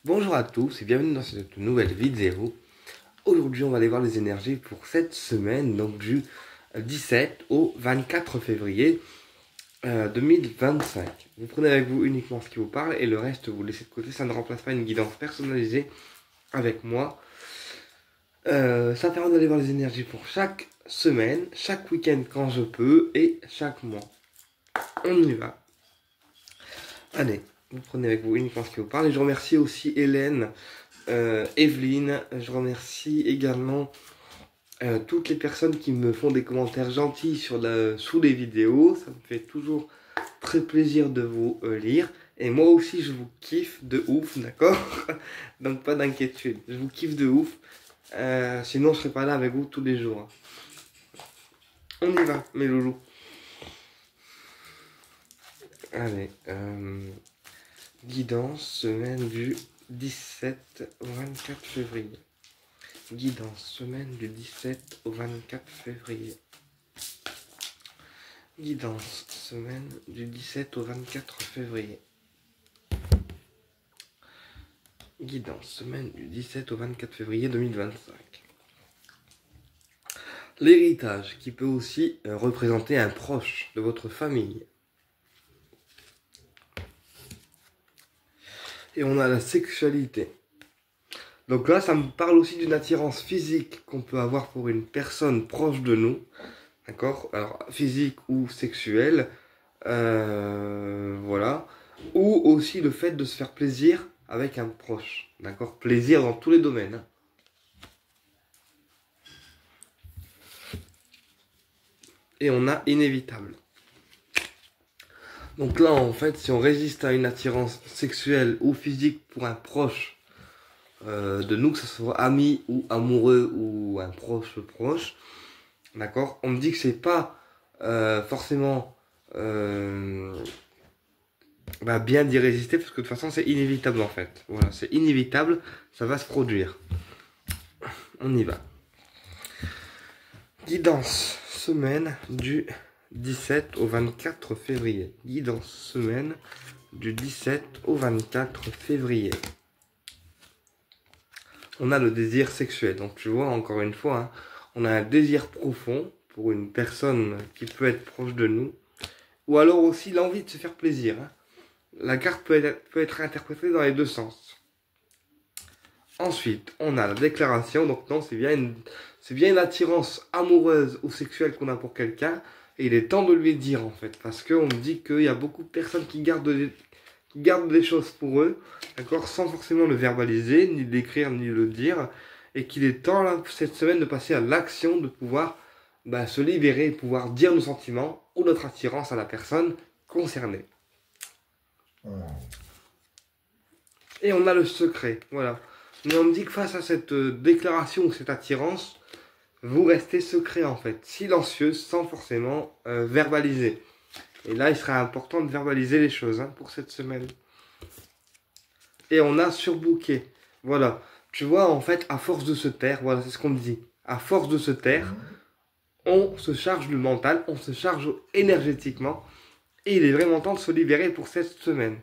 Bonjour à tous et bienvenue dans cette nouvelle vidéo. Aujourd'hui on va aller voir les énergies pour cette semaine, donc du 17 au 24 février 2025. Vous prenez avec vous uniquement ce qui vous parle et le reste vous laissez de côté, ça ne remplace pas une guidance personnalisée avec moi. Ça permet d'aller voir les énergies pour chaque semaine, chaque week-end quand je peux et chaque mois. On y va. Allez, vous prenez avec vous uniquement ce qui vous parle. Et je remercie aussi Hélène, Evelyne. Je remercie également toutes les personnes qui me font des commentaires gentils sous les vidéos. Ça me fait toujours très plaisir de vous lire. Et moi aussi, je vous kiffe de ouf, d'accord? Donc pas d'inquiétude. Je vous kiffe de ouf. Sinon, je serais pas là avec vous tous les jours. On y va, mes loulous. Allez, guidance, semaine du 17 au 24 février. Guidance, semaine du 17 au 24 février. Guidance, semaine du 17 au 24 février. Guidance, semaine du 17 au 24 février 2025. L'héritage, qui peut aussi représenter un proche de votre famille. Et on a la sexualité. Donc là, ça me parle aussi d'une attirance physique qu'on peut avoir pour une personne proche de nous. D'accord? Alors, physique ou sexuelle. Voilà. Ou aussi le fait de se faire plaisir avec un proche. D'accord? Plaisir dans tous les domaines. Et on a inévitable. Donc là, en fait, si on résiste à une attirance sexuelle ou physique pour un proche de nous, que ce soit ami ou amoureux ou un proche, d'accord, on me dit que c'est pas forcément bien d'y résister parce que de toute façon c'est inévitable en fait. Voilà, c'est inévitable, ça va se produire. On y va. Guidance, semaine du 17 au 24 février. Guidance, semaine du 17 au 24 février. On a le désir sexuel. Donc tu vois, encore une fois, hein, on a un désir profond pour une personne qui peut être proche de nous. Ou alors aussi l'envie de se faire plaisir. Hein. La carte peut être interprétée dans les deux sens. Ensuite, on a la déclaration. Donc non, c'est bien une attirance amoureuse ou sexuelle qu'on a pour quelqu'un. Et il est temps de lui dire en fait. Parce qu'on me dit qu'il y a beaucoup de personnes qui gardent des choses pour eux, d'accord, sans forcément le verbaliser, ni l'écrire, ni le dire, et qu'il est temps là, cette semaine de passer à l'action, de pouvoir se libérer, pouvoir dire nos sentiments ou notre attirance à la personne concernée. Et on a le secret, voilà. Mais on me dit que face à cette déclaration ou cette attirance, vous restez secret en fait, silencieux, sans forcément verbaliser. Et là, il sera important de verbaliser les choses pour cette semaine. Et on a surbooké. Voilà. Tu vois, en fait, à force de se taire, voilà, c'est ce qu'on me dit. À force de se taire, on se charge le mental, on se charge énergétiquement. Et il est vraiment temps de se libérer pour cette semaine.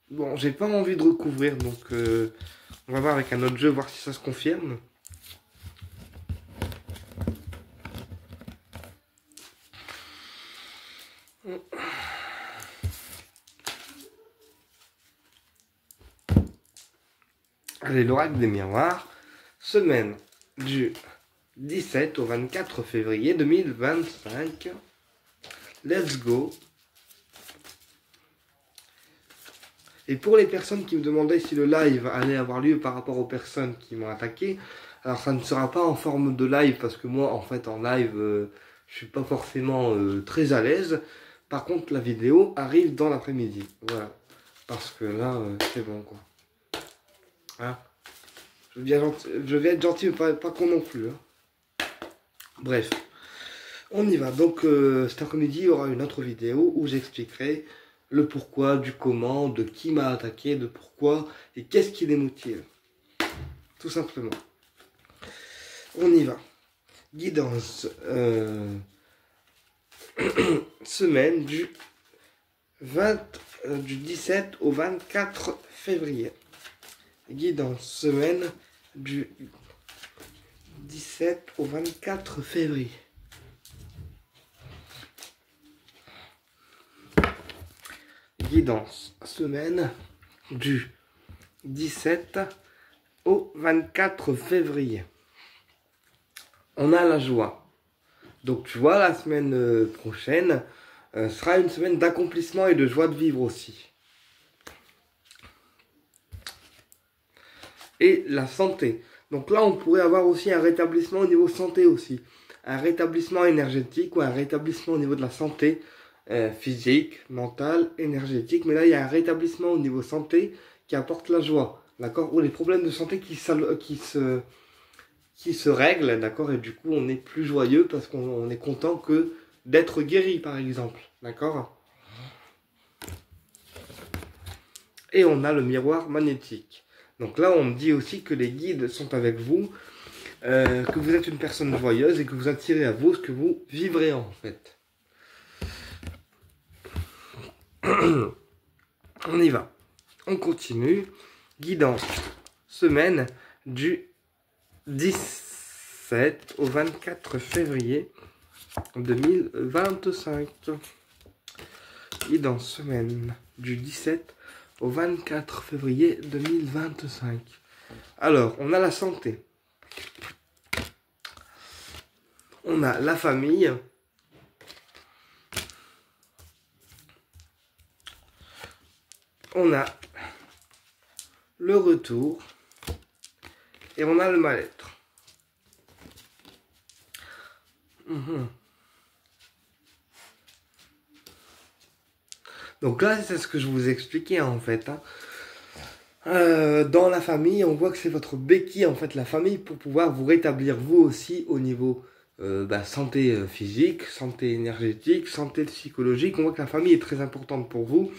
Bon, j'ai pas envie de recouvrir, donc on va voir avec un autre jeu, voir si ça se confirme. Allez, l'oracle des miroirs, semaine du 17 au 24 février 2025. Let's go. Et pour les personnes qui me demandaient si le live allait avoir lieu par rapport aux personnes qui m'ont attaqué, alors ça ne sera pas en forme de live parce que moi en fait en live je suis pas forcément très à l'aise. Par contre la vidéo arrive dans l'après-midi. Voilà. Parce que là c'est bon quoi. Hein, je vais être gentil mais pas con non plus. Hein. Bref. On y va. Donc cet après-midi il y aura une autre vidéo où j'expliquerai le pourquoi, du comment, de qui m'a attaqué, de pourquoi et qu'est-ce qui les motive. Tout simplement. On y va. Guidance. Semaine du du 17 au 24 février. Guidance semaine du 17 au 24 février. Guidance semaine du 17 au 24 février. On a la joie. Donc tu vois, la semaine prochaine sera une semaine d'accomplissement et de joie de vivre aussi. Et la santé. Donc là, on pourrait avoir aussi un rétablissement au niveau santé aussi. Un rétablissement énergétique ou un rétablissement au niveau de la santé physique, mentale, énergétique. Mais là, il y a un rétablissement au niveau santé qui apporte la joie. D'accord? Ou les problèmes de santé qui se règlent. D'accord? Et du coup, on est plus joyeux parce qu'on est content que d'être guéri, par exemple. D'accord? Et on a le miroir magnétique. Donc là, on me dit aussi que les guides sont avec vous, que vous êtes une personne joyeuse et que vous attirez à vous ce que vous vivrez en fait. On y va. On continue. Guidance. Semaine du 17 au 24 février 2025. Guidance semaine du 17 au 24 février 2025. Alors, on a la santé. On a la famille. On a le retour. Et on a le mal-être. Donc là, c'est ce que je vous expliquais en fait. Dans la famille, on voit que c'est votre béquille en fait, la famille, pour pouvoir vous rétablir vous aussi au niveau santé physique, santé énergétique, santé psychologique. On voit que la famille est très importante pour vous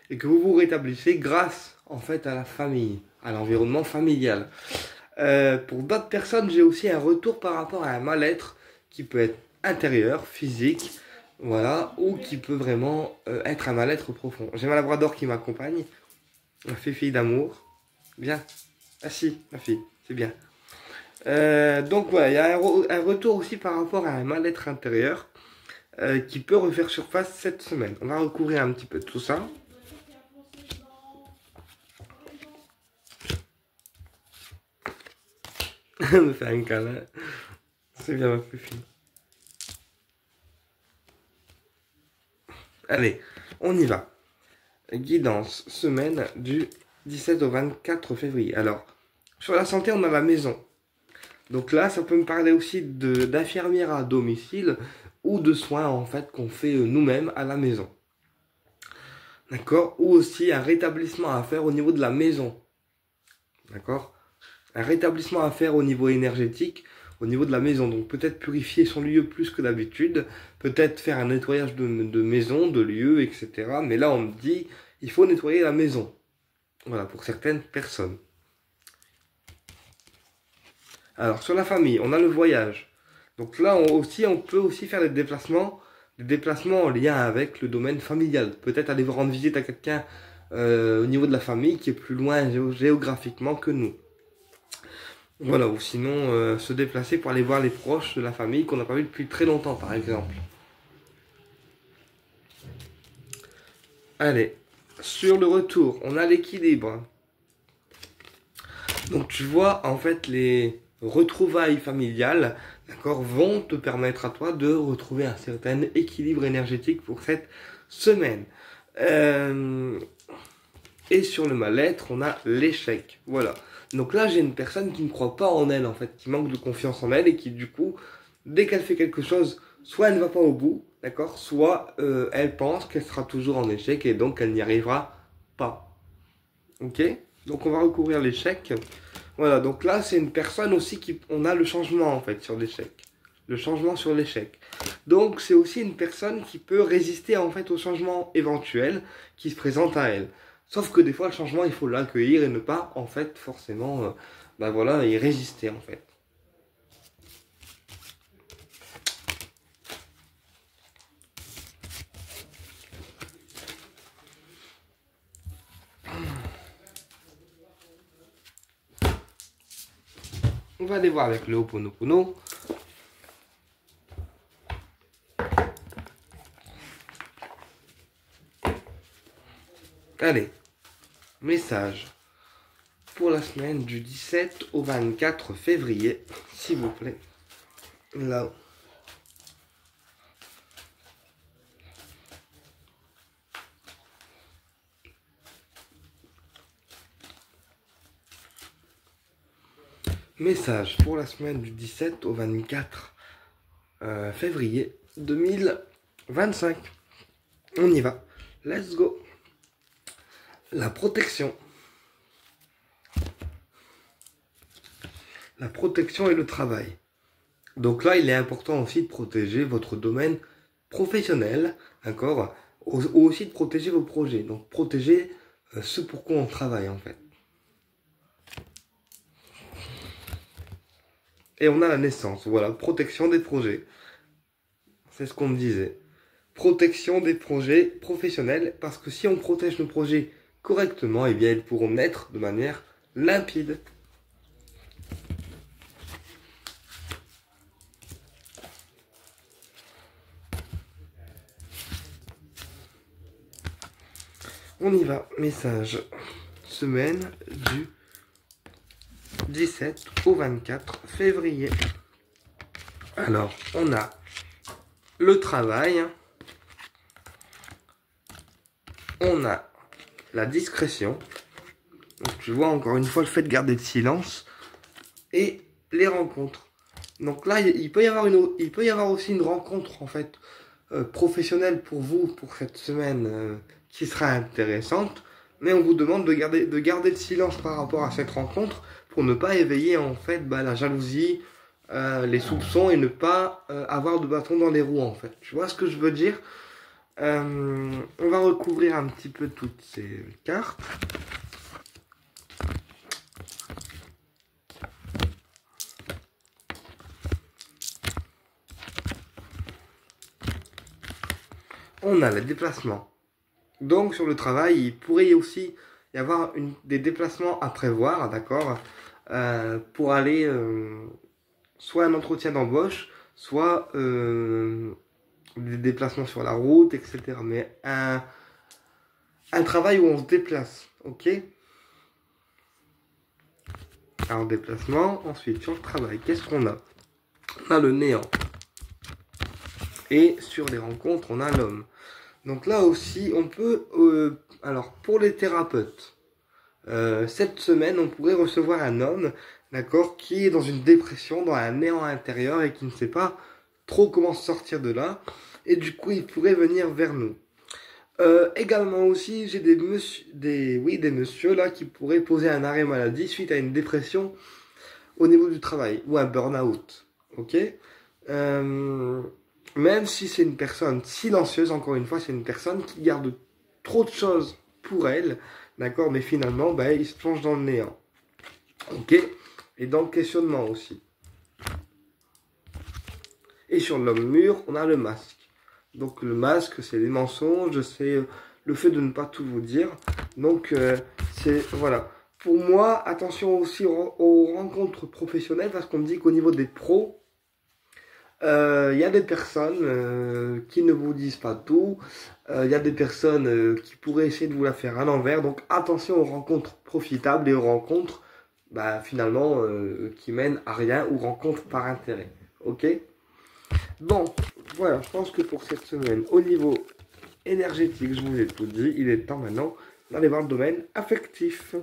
et que vous vous rétablissez grâce en fait à la famille, à l'environnement familial. Pour d'autres personnes, j'ai aussi un retour par rapport à un mal-être qui peut être intérieur, physique, voilà, ou qui peut vraiment être un mal-être profond. J'ai ma labrador qui m'accompagne, ma fille d'amour. Bien. Ah si, ma fille, c'est bien. Donc voilà, il y a un retour aussi par rapport à un mal-être intérieur qui peut refaire surface cette semaine. On va recouvrir un petit peu tout ça. Me faire un câlin. C'est bien ma fille. Allez, on y va. Guidance, semaine du 17 au 24 février. Alors, sur la santé, on a la maison. Donc là, ça peut me parler aussi d'infirmière à domicile ou de soins en fait qu'on fait nous-mêmes à la maison. D'accord? Ou aussi un rétablissement à faire au niveau de la maison. D'accord? Un rétablissement à faire au niveau énergétique, au niveau de la maison. Donc peut-être purifier son lieu plus que d'habitude, peut-être faire un nettoyage de maison, de lieu, etc. Mais là, on me dit, il faut nettoyer la maison. Voilà, pour certaines personnes. Alors, sur la famille, on a le voyage. Donc là, on peut aussi faire des déplacements en lien avec le domaine familial. Peut-être aller rendre visite à quelqu'un au niveau de la famille qui est plus loin géographiquement que nous. Voilà, ou sinon se déplacer pour aller voir les proches de la famille qu'on n'a pas vu depuis très longtemps, par exemple. Allez, sur le retour, on a l'équilibre. Donc tu vois, en fait, les retrouvailles familiales, d'accord, vont te permettre à toi de retrouver un certain équilibre énergétique pour cette semaine. Et sur le mal-être, on a l'échec. Voilà. Donc là, j'ai une personne qui ne croit pas en elle, en fait, qui manque de confiance en elle et qui, du coup, dès qu'elle fait quelque chose, soit elle ne va pas au bout, d'accord, soit elle pense qu'elle sera toujours en échec et donc elle n'y arrivera pas. Ok? Donc on va recouvrir l'échec. Voilà, donc là, c'est une personne aussi on a le changement, en fait, sur l'échec. Le changement sur l'échec. Donc, c'est aussi une personne qui peut résister, en fait, au changement éventuel qui se présente à elle. Sauf que des fois, le changement, il faut l'accueillir et ne pas, en fait, forcément, y résister, en fait. On va aller voir avec le Ho'oponopono. Allez, message pour la semaine du 17 au 24 février, s'il vous plaît. Là. Message pour la semaine du 17 au 24 février 2025. On y va. Let's go. La protection. La protection et le travail. Donc là, il est important aussi de protéger votre domaine professionnel, d'accord, ou aussi de protéger vos projets. Donc protéger ce pour quoi on travaille en fait. Et on a la naissance, voilà, protection des projets. C'est ce qu'on me disait. Protection des projets professionnels, parce que si on protège nos projets correctement, eh bien ils pourront naître de manière limpide. On y va, message. Semaine du 17 au 24 février. Alors, on a le travail. On a la discrétion. Donc, tu vois, encore une fois, le fait de garder le silence. Et les rencontres. Donc là, il peut y avoir aussi une rencontre, en fait, professionnelle pour vous, pour cette semaine, qui sera intéressante. Mais on vous demande de garder le silence par rapport à cette rencontre pour ne pas éveiller, en fait, la jalousie, les soupçons et ne pas avoir de bâton dans les roues, en fait. Tu vois ce que je veux dire? On va recouvrir un petit peu toutes ces cartes. On a les déplacements. Donc sur le travail, il pourrait aussi y avoir des déplacements à prévoir, d'accord, pour aller soit un entretien d'embauche, soit des déplacements sur la route, etc. Mais un travail où on se déplace, ok? Alors déplacement, ensuite sur le travail, qu'est-ce qu'on a? On a le néant. Et sur les rencontres, on a l'homme. Donc là aussi, on peut... alors, pour les thérapeutes, cette semaine, on pourrait recevoir un homme, d'accord, qui est dans une dépression, dans un néant intérieur et qui ne sait pas trop comment sortir de là. Et du coup, il pourrait venir vers nous. Également aussi, j'ai des messieurs là qui pourraient poser un arrêt maladie suite à une dépression au niveau du travail ou un burn-out. Ok? Même si c'est une personne silencieuse, encore une fois, c'est une personne qui garde trop de choses pour elle, d'accord, mais finalement, il se plonge dans le néant. Ok? Et dans le questionnement aussi. Et sur l'homme mûr, on a le masque. Donc le masque, c'est les mensonges, c'est le fait de ne pas tout vous dire. Donc c'est, voilà. Pour moi, attention aussi aux rencontres professionnelles, parce qu'on me dit qu'au niveau des pros, il y a des personnes qui ne vous disent pas tout. Il y a des personnes qui pourraient essayer de vous la faire à l'envers. Donc attention aux rencontres profitables et aux rencontres finalement qui mènent à rien ou rencontres par intérêt. Ok? Bon, voilà, je pense que pour cette semaine, au niveau énergétique, je vous ai tout dit. Il est temps maintenant d'aller voir le domaine affectif.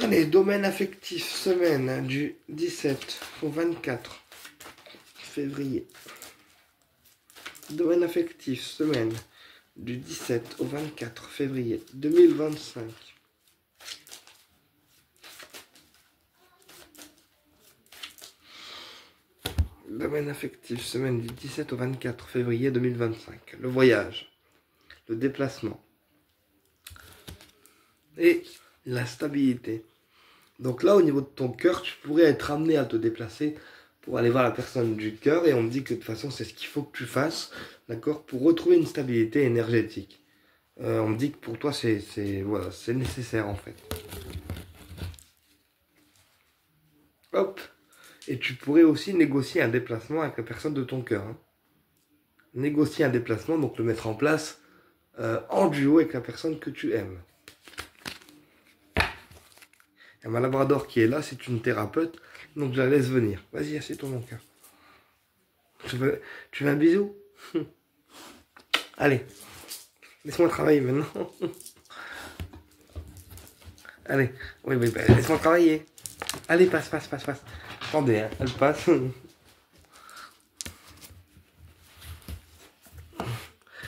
Allez, domaine affectif, semaine du 17 au 24 février. Domaine affectif, semaine du 17 au 24 février 2025. Domaine affectif, semaine du 17 au 24 février 2025. Le voyage, le déplacement et la stabilité. Donc là, au niveau de ton cœur, tu pourrais être amené à te déplacer pour aller voir la personne du cœur et on me dit que de toute façon c'est ce qu'il faut que tu fasses, d'accord, pour retrouver une stabilité énergétique. On me dit que pour toi voilà, c'est nécessaire en fait. Hop. Et tu pourrais aussi négocier un déplacement avec la personne de ton cœur. Hein. Négocier un déplacement, donc le mettre en place en duo avec la personne que tu aimes. Il y a ma labrador qui est là, c'est une thérapeute, donc je la laisse venir. Vas-y, assieds-toi mon cœur. Tu veux un bisou? Allez, laisse-moi travailler maintenant. Allez, oui, laisse-moi travailler. Allez, passe. Attendez, hein, elle passe.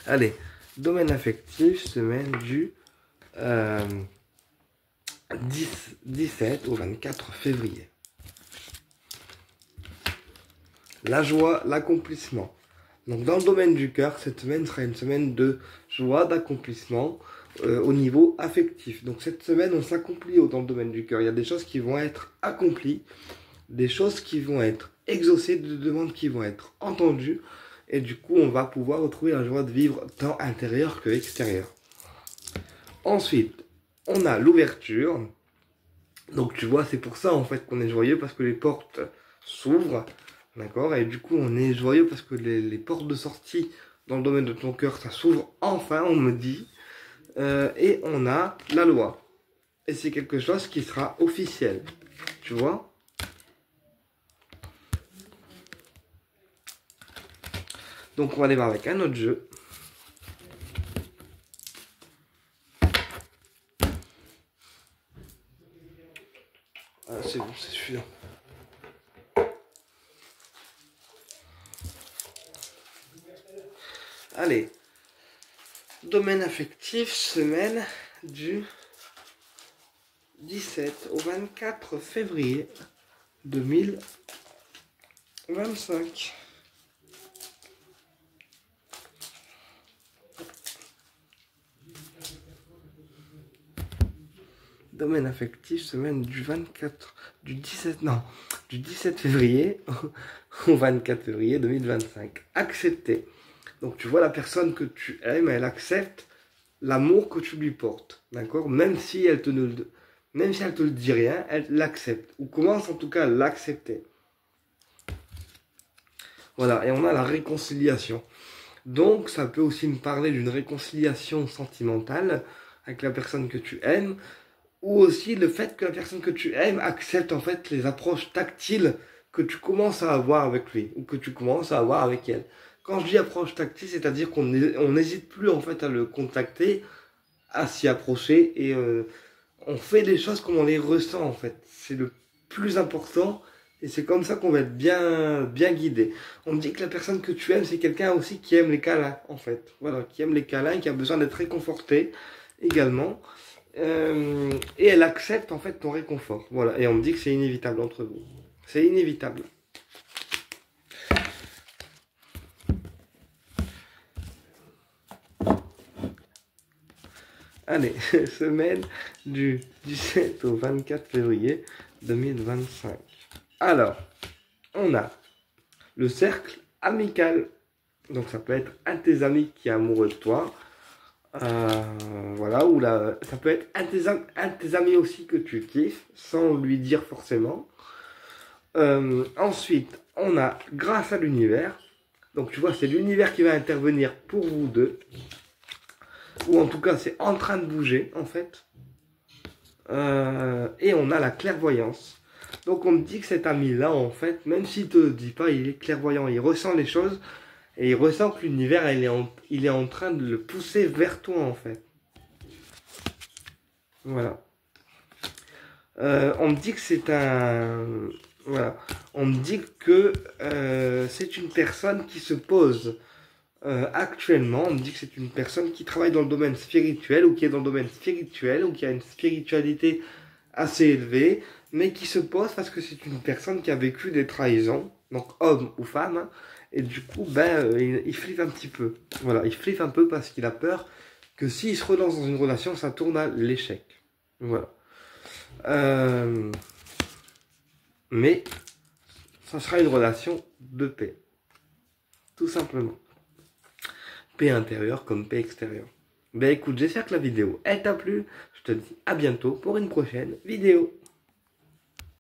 Allez, domaine affectif, semaine du 17 au 24 février. La joie, l'accomplissement. Donc dans le domaine du cœur, cette semaine sera une semaine de joie, d'accomplissement au niveau affectif. Donc cette semaine, on s'accomplit dans le domaine du cœur. Il y a des choses qui vont être accomplies, des choses qui vont être exaucées, des demandes qui vont être entendues. Et du coup, on va pouvoir retrouver la joie de vivre tant intérieur que extérieur. Ensuite, on a l'ouverture. Donc tu vois, c'est pour ça en fait qu'on est joyeux, parce que les portes s'ouvrent. D'accord? Et du coup, on est joyeux parce que les portes de sortie dans le domaine de ton cœur, ça s'ouvre enfin, on me dit. Et on a la loi. Et c'est quelque chose qui sera officiel. Tu vois? Donc on va aller voir avec un autre jeu. Ah, c'est bon, c'est suffisant. Allez. Domaine affectif, semaine du 17 au 24 février 2025. Domaine affectif, semaine du 17 février au 24 février 2025. Accepter. Donc tu vois la personne que tu aimes, elle accepte l'amour que tu lui portes. D'accord? Même si elle te le dit rien, elle l'accepte. Ou commence en tout cas à l'accepter. Voilà, et on a la réconciliation. Donc ça peut aussi me parler d'une réconciliation sentimentale avec la personne que tu aimes. Ou aussi le fait que la personne que tu aimes accepte en fait les approches tactiles que tu commences à avoir avec lui ou que tu commences à avoir avec elle. Quand je dis approche tactile, c'est-à-dire qu'on n'hésite plus en fait à le contacter, à s'y approcher et on fait les choses comme on les ressent en fait. C'est le plus important et c'est comme ça qu'on va être bien guidé. On me dit que la personne que tu aimes, c'est quelqu'un aussi qui aime les câlins en fait. Voilà, qui aime les câlins, qui a besoin d'être réconforté également. Et elle accepte en fait ton réconfort. Voilà, et on me dit que c'est inévitable entre vous. C'est inévitable. Allez, semaine du 17 au 24 février 2025. Alors, on a le cercle amical. Donc ça peut être un de tes amis qui est amoureux de toi. Voilà, ou là, ça peut être un de tes amis aussi que tu kiffes, sans lui dire forcément. Ensuite, on a grâce à l'univers. Donc tu vois, c'est l'univers qui va intervenir pour vous deux. Ou en tout cas, c'est en train de bouger, en fait. Et on a la clairvoyance. Donc on me dit que cet ami-là, en fait, même s'il te dit pas, il est clairvoyant. Il ressent les choses. Et il ressent que l'univers, il est en train de le pousser vers toi, en fait. Voilà. On me dit que c'est un... Voilà. On me dit que c'est une personne qui se pose actuellement. On me dit que c'est une personne qui travaille dans le domaine spirituel ou qui est dans le domaine spirituel ou qui a une spiritualité assez élevée, mais qui se pose parce que c'est une personne qui a vécu des trahisons, donc homme ou femme, hein, et du coup, il flippe un petit peu. Voilà, il flippe un peu parce qu'il a peur que s'il se relance dans une relation, ça tourne à l'échec. Voilà. Mais ça sera une relation de paix. Tout simplement. Paix intérieure comme paix extérieure. Ben écoute, j'espère que la vidéo elle t'a plu. Je te dis à bientôt pour une prochaine vidéo.